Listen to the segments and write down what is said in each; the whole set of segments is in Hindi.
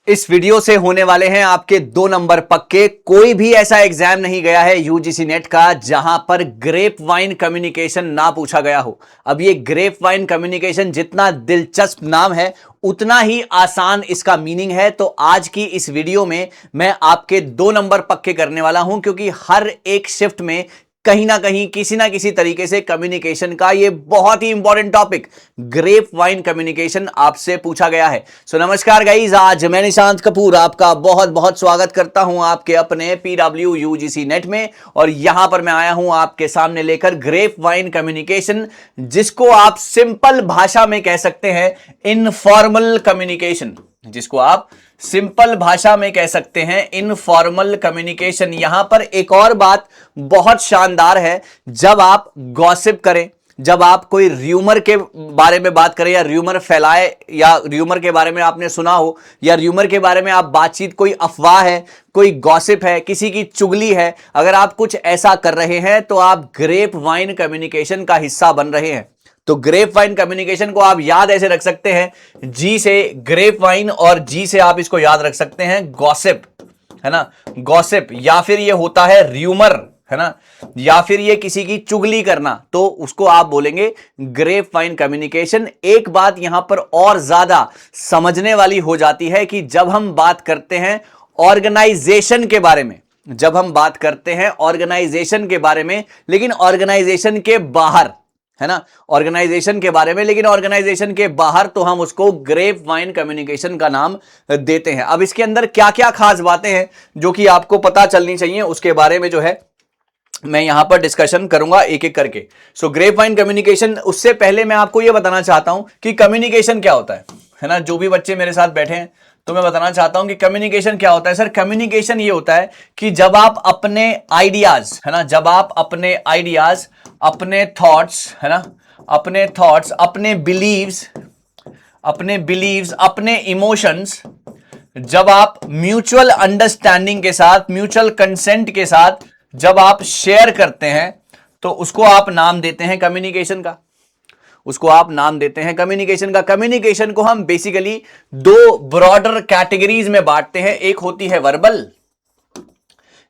इस वीडियो से होने वाले हैं आपके 2 नंबर पक्के। कोई भी ऐसा एग्जाम नहीं गया है यूजीसी नेट का जहां पर ग्रेप वाइन कम्युनिकेशन ना पूछा गया हो। अब ये ग्रेप वाइन कम्युनिकेशन जितना दिलचस्प नाम है उतना ही आसान इसका मीनिंग है। तो आज की इस वीडियो में मैं आपके 2 नंबर पक्के करने वाला हूं, क्योंकि हर एक शिफ्ट में कहीं ना कहीं किसी ना किसी तरीके से कम्युनिकेशन का ये बहुत ही important topic grep wine communication आपसे पूछा गया है। सो नमस्कार गाइस, आज मैं निशांत कपूर आपका बहुत बहुत स्वागत करता हूं आपके अपने पीडब्ल्यू यूजीसी नेट में। और यहां पर मैं आया हूं आपके सामने लेकर ग्रेप वाइन कम्युनिकेशन, जिसको आप सिंपल भाषा में कह सकते हैं इनफॉर्मल कम्युनिकेशन, जिसको आप सिंपल भाषा में कह सकते हैं इनफॉर्मल कम्युनिकेशन। यहां पर एक और बात बहुत शानदार है, जब आप गॉसिप करें, जब आप कोई र्यूमर के बारे में बात करें या र्यूमर फैलाए या र्यूमर के बारे में आपने सुना हो या र्यूमर के बारे में आप बातचीत, कोई अफवाह है, कोई गॉसिप है, किसी की चुगली है, अगर आप कुछ ऐसा कर रहे हैं तो आप ग्रेप वाइन कम्युनिकेशन का हिस्सा बन रहे हैं। तो ग्रेप वाइन कम्युनिकेशन को आप याद ऐसे रख सकते हैं, जी से ग्रेप वाइन और जी से आप इसको याद रख सकते हैं गॉसिप, है ना, गॉसिप। या फिर ये होता है र्यूमर, है ना, या फिर ये किसी की चुगली करना, तो उसको आप बोलेंगे ग्रेप वाइन कम्युनिकेशन। एक बात यहां पर और ज्यादा समझने वाली हो जाती है कि जब हम बात करते हैं ऑर्गेनाइजेशन के बारे में, जब हम बात करते हैं ऑर्गेनाइजेशन के बारे में, लेकिन ऑर्गेनाइजेशन के बाहर, है ना, ऑर्गेनाइजेशन के बारे में लेकिन ऑर्गेनाइजेशन के बाहर, तो हम उसको ग्रेप वाइन कम्युनिकेशन का नाम देते हैं। अब इसके अंदर क्या क्या खास बातें हैं जो कि आपको पता चलनी चाहिए, उसके बारे में जो है मैं यहां पर डिस्कशन करूंगा एक एक करके। सो ग्रेप वाइन कम्युनिकेशन, उससे पहले मैं आपको यह बताना चाहता हूं कि कम्युनिकेशन क्या होता है ना। जो भी बच्चे मेरे साथ बैठे हैं तो मैं बताना चाहता हूं कि कम्युनिकेशन क्या होता है। सर, कम्युनिकेशन ये होता है कि जब आप अपने आइडियाज, है ना, जब आप अपने आइडियाज, अपने थॉट्स, है ना, अपने थॉट्स, अपने बिलीव्स, अपने इमोशंस, जब आप म्यूचुअल अंडरस्टैंडिंग के साथ, म्यूचुअल कंसेंट के साथ जब आप शेयर करते हैं, तो उसको आप नाम देते हैं कम्युनिकेशन का, उसको आप नाम देते हैं कम्युनिकेशन का। कम्युनिकेशन को हम बेसिकली 2 ब्रॉडर कैटेगरीज में बांटते हैं। एक होती है वर्बल,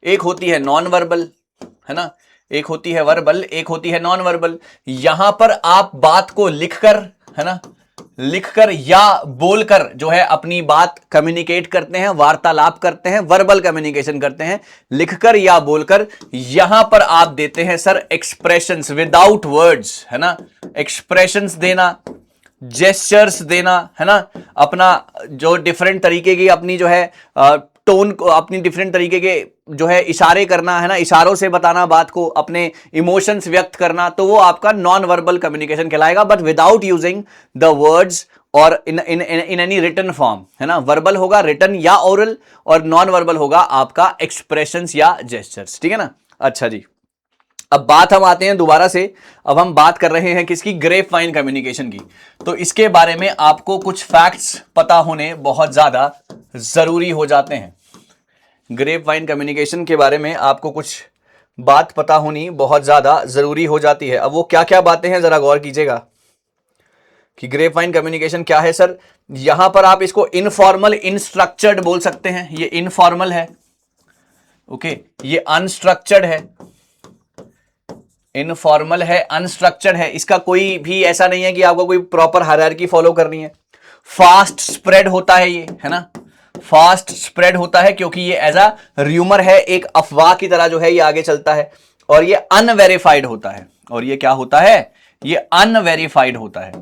एक होती है नॉन वर्बल, है ना, एक होती है वर्बल, एक होती है नॉन वर्बल। यहां पर आप बात को लिखकर, है ना, लिखकर या बोलकर जो है अपनी बात कम्युनिकेट करते हैं, वार्तालाप करते हैं, वर्बल कम्युनिकेशन करते हैं, लिखकर या बोलकर। यहां पर आप देते हैं सर एक्सप्रेशंस विदाउट वर्ड्स, है ना, एक्सप्रेशंस देना, जेस्चर्स देना, है ना, अपना जो डिफरेंट तरीके की अपनी जो है टोन को, अपनी डिफरेंट तरीके के जो है इशारे करना, है ना, इशारों से बताना बात को, अपने इमोशंस व्यक्त करना, तो वो आपका नॉन वर्बल कम्युनिकेशन कहलाएगा, but without using the words और इन एनी रिटन फॉर्म, है ना। वर्बल होगा रिटन या ओरल, और नॉन वर्बल होगा आपका एक्सप्रेशंस या जेस्चर्स, ठीक है ना। अच्छा जी, अब बात हम आते हैं दोबारा से, अब हम बात कर रहे हैं किसकी, ग्रेप वाइन कम्युनिकेशन की। तो इसके बारे में आपको कुछ फैक्ट्स पता होने बहुत ज्यादा जरूरी हो जाते हैं। ग्रेप वाइन कम्युनिकेशन के बारे में आपको कुछ बात पता होनी बहुत ज्यादा जरूरी हो जाती है। अब वो क्या क्या बातें हैं जरा गौर कीजिएगा कि ग्रेप वाइन कम्युनिकेशन क्या है। सर, यहां पर आप इसको इनफॉर्मल, इनस्ट्रक्चर्ड बोल सकते हैं। ये इनफॉर्मल है, ओके, ये अनस्ट्रक्चर्ड है, इनफॉर्मल है, अनस्ट्रक्चर्ड है। इसका कोई भी ऐसा नहीं है कि आपको कोई प्रॉपर हायरार्की फॉलो करनी है। फास्ट स्प्रेड होता है ये, है ना, फास्ट स्प्रेड होता है क्योंकि ये एज अ र्यूमर है, एक अफवाह की तरह जो है ये आगे चलता है। और ये अनवेरिफाइड होता है, और ये क्या होता है, ये अनवेरिफाइड होता है।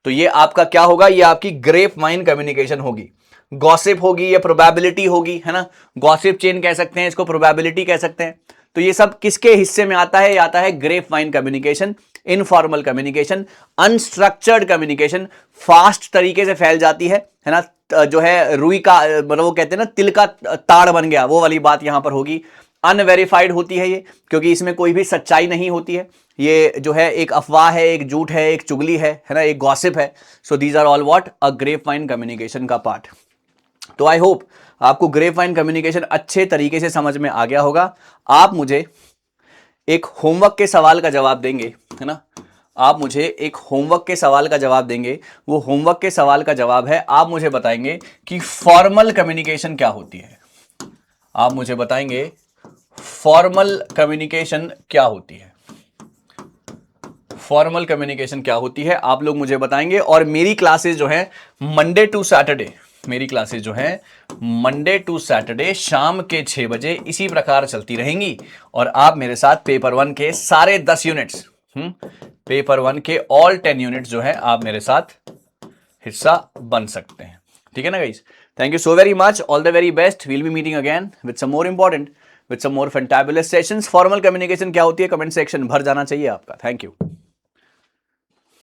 तो ये आपका क्या होगा, ये आपकी ग्रेप वाइन कम्युनिकेशन होगी। गॉसिप होगी, ये प्रोबेबिलिटी होगी, है ना, गॉसिप चेन कह सकते हैं इसको, प्रोबेबिलिटी कह सकते हैं। तो ये सब किसके हिस्से में आता है, ये आता है grape wine communication, informal communication. Unstructured communication fast तरीके से फैल जाती है ना, जो है रुई का, मतलब वो कहते हैं ना तिल का ताड़ बन गया, वो वाली बात यहां पर होगी। अनवेरिफाइड होती है ये, क्योंकि इसमें कोई भी सच्चाई नहीं होती है। ये जो है एक अफवाह है, एक झूठ है, एक चुगली है ना, एक गॉसिप है। So these are all what, a grape wine communication का पार्ट। तो आई होप आपको ग्रेप वाइन कम्युनिकेशन अच्छे तरीके से समझ में आ गया होगा। आप मुझे एक होमवर्क के सवाल का जवाब देंगे, है ना, आप मुझे एक होमवर्क के सवाल का जवाब देंगे। वो होमवर्क के सवाल का जवाब है, आप मुझे बताएंगे कि फॉर्मल कम्युनिकेशन क्या होती है। आप मुझे बताएंगे फॉर्मल कम्युनिकेशन क्या होती है। फॉर्मल कम्युनिकेशन क्या होती है आप लोग मुझे बताएंगे। और मेरी क्लासेस जो है मंडे टू सैटरडे, मेरी क्लासेस जो है मंडे टू सैटरडे शाम के 6 बजे इसी प्रकार चलती रहेंगी। और आप मेरे साथ पेपर 1 के सारे 10 यूनिट्स, पेपर 1 के ऑल 10 यूनिट्स जो है आप मेरे साथ हिस्सा बन सकते हैं। ठीक है ना guys? Thank you so very much, all the very best. We'll be meeting again with some more important, with some more fantabulous sessions. Formal communication क्या होती है कमेंट सेक्शन भर जाना चाहिए आपका। Thank you.